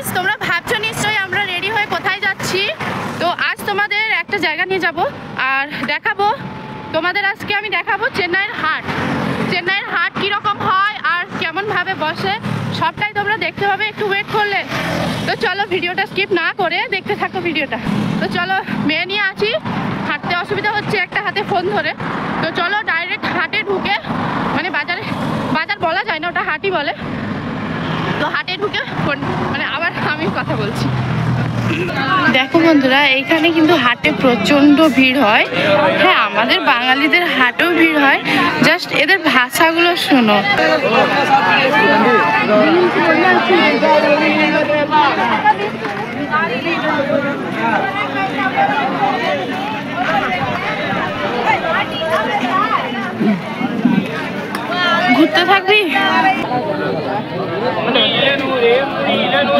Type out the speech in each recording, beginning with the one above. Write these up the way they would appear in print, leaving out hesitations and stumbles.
Guys, তোমরা ভাবছো নিশ্চয়ই আমরা রেডি হয়ে কোথায় যাচ্ছি। তো আজ তোমাদের একটা জায়গা নিয়ে যাব আর দেখাবো তোমাদের। আজকে আমি দেখাবো চেন্নাইয়ের হাট। চেন্নাইয়ের হাট কীরকম হয় আর কেমনভাবে বসে সবটাই তোমরা দেখতে পাবে একটু ওয়েট করলে। তো চলো ভিডিওটা স্কিপ না করে দেখতে থাকো ভিডিওটা। তো চলো, মেয়ে নিয়ে আছি, হাঁটতে অসুবিধা হচ্ছে একটা হাতে ফোন ধরে। তো চলো ডাইরেক্ট হাটে ঢুকে, মানে বাজার বলা যায় না, ওটা হাটই বলে। তো হাটে ঢুকে মানে আবার আমি কথা বলছি। দেখো বন্ধুরা, এইখানে কিন্তু হাটে প্রচণ্ড ভিড় হয়। হ্যাঁ, আমাদের বাঙালিদের হাটেও ভিড় হয়, জাস্ট এদের ভাষাগুলো শোনো। ঘুরতে থাকবি?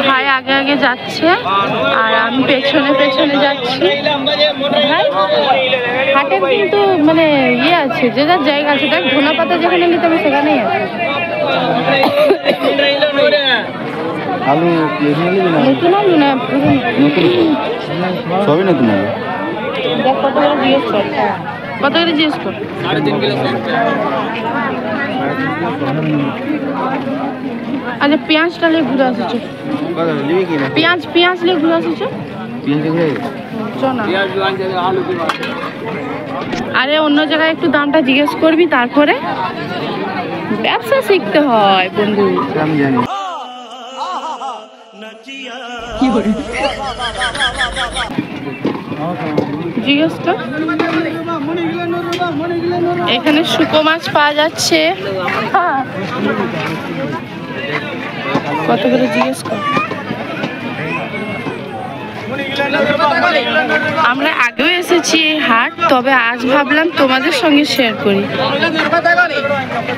ভাই আগে আগে যাচ্ছে আর আমি পেছনে পেছনে যাচ্ছি। ভাই হাটে কিন্তু মানে ইয়ে আছে, যে যার জায়গা আছে। দেখ, ধনা পাতা যেখানে নিতে হবে সেখানেই আছে। আলু নতুন আলু না সবই নতুন আলু। দেখ কত করে জিজ্ঞেস কর, কত করে জিজ্ঞেস কর। 3.5 কিলো। আচ্ছা, পেঁয়াজটা নিয়ে ঘুরে আসছো? পেঁয়াজ নিয়ে ঘুরে আসছো? আরে অন্য জায়গায় একটু দামটা জিজ্ঞেস করবি, তারপরে ব্যবসা শিখতে হয় বন্ধু। আমি জানি। জিজ্ঞেস কর। এখানে শুকো মাছ পাওয়া যাচ্ছে। কত করে জিজ্ঞেস কর। আমরা আগেও এসেছি এই হাট, তবে আজ ভাবলাম তোমাদের সঙ্গে শেয়ার করি।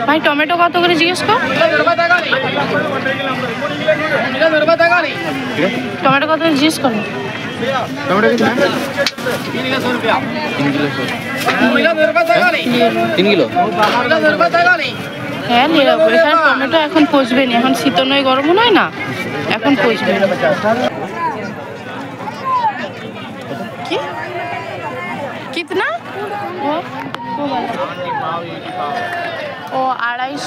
ভাই টমেটো কত করে জিজ্ঞেস কর। টমেটো কত করে জিজ্ঞেস করো। টমেটো कितना? 3 किलो। হ্যাঁ, নিয়ে যাবো। এখানে টমেটো এখন পচবে না, এখন শীত নয় গরমও নয় না, এখন পচবে। কি কিতনা? ও 250।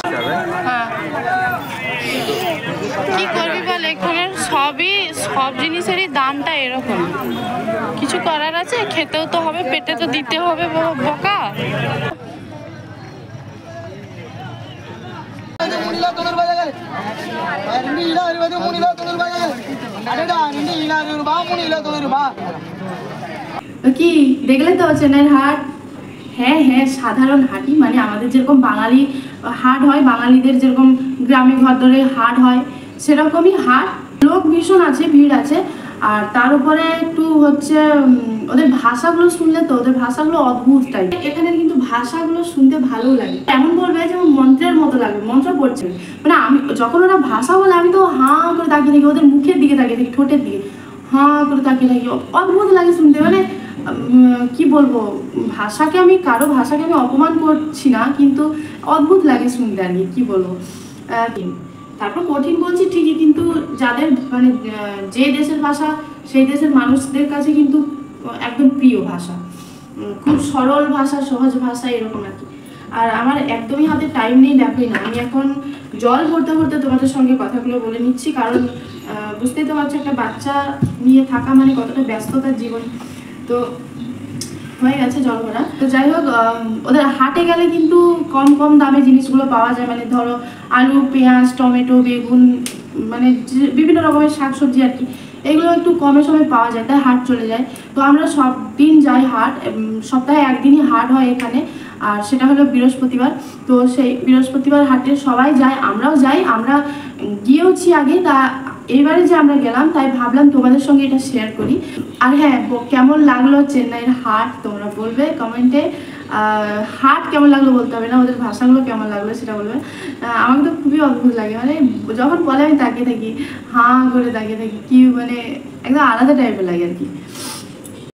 হ্যাঁ, কি করবি বল, এখানে সব জিনিসেরই দামটা এরকম। কিছু করার আছে? খেতেও তো হবে, পেটে তো দিতে হবে বকা। কি দেখলে তো চেন্নাইয়ের হাট? হ্যাঁ হ্যাঁ, সাধারণ হাটই, মানে আমাদের যেরকম বাঙালি হাট হয়, বাঙালিদের যেরকম গ্রামে ঘর ধরে হাট হয়, সেরকমই হাট। লোক ভীষণ আছে, ভিড় আছে। আর তার উপরে একটু হচ্ছে ওদের ভাষাগুলো শুনলে তো, ওদের ভাষাগুলো অদ্ভুত টাইপ। এখানে কিন্তু ভাষাগুলো শুনতে ভালো লাগে, এমন বলবে যেমন মন্ত্রের মতো লাগে, মন্ত্র পড়ছে। মানে আমি যখন ওরা ভাষা বলে, আমি তো হাঁ করে তাকিয়ে থাকি, ওদের মুখের দিকে তাকিয়ে থাকি, ঠোঁটের দিকে হাঁ করে তাকিয়ে থাকি। অদ্ভুত লাগে শুনতে। মানে কি বলবো, কারো ভাষাকে আমি অপমান করছি না, কিন্তু অদ্ভুত লাগে শুনতে আর কি বলবো। তারপর কঠিন বলছি ঠিকই, কিন্তু যাদের মানে যে দেশের ভাষা, সেই দেশের মানুষদের কাছে কিন্তু একদম প্রিয় ভাষা, খুব সরল ভাষা, সহজ ভাষা, এরকম আর কি। আর আমার একদমই হাতে টাইম নেই, দেখোই না, আমি এখন জল ভরতে ভরতে তোমাদের সঙ্গে কথাগুলো বলে নিচ্ছি, কারণ বুঝতেই তো পারছো একটা বাচ্চা নিয়ে থাকা মানে কতটা ব্যস্ততার জীবন। তো হয়ে গেছে জল ভরা। তো যাই হোক, ওদের হাটে গেলে কিন্তু কম দামে জিনিসগুলো পাওয়া যায়। মানে ধরো আলু, পেঁয়াজ, টমেটো, বেগুন, মানে বিভিন্ন রকমের শাকসবজি আর কি, এগুলো একটু কমে সময় পাওয়া যায়, তাই হাট চলে যায়। তো আমরা সব দিন যাই হাট, সপ্তাহে একদিনই হাট হয় এখানে, আর সেটা হলো বৃহস্পতিবার। তো সেই বৃহস্পতিবার হাটে সবাই যায়, আমরাও যাই, আমরা গিয়েওছি আগে। তা এইবারে যে আমরা গেলাম, তাই ভাবলাম তোমাদের সঙ্গে এটা শেয়ার করি। আর হ্যাঁ, কেমন লাগলো চেন্নাইয়ের হাট তোমরা বলবে কমেন্টে। হাট কেমন লাগলো বলতে হবে না, ওদের ভাষাগুলো কেমন লাগলো সেটা বলবে। আমাকে তো খুবই অদ্ভুত লাগে, মানে যখন বলে আমি তাকিয়ে থাকি, হাঁ করে তাকিয়ে থাকি, কি মানে একদম আলাদা টাইপের লাগে আর কি।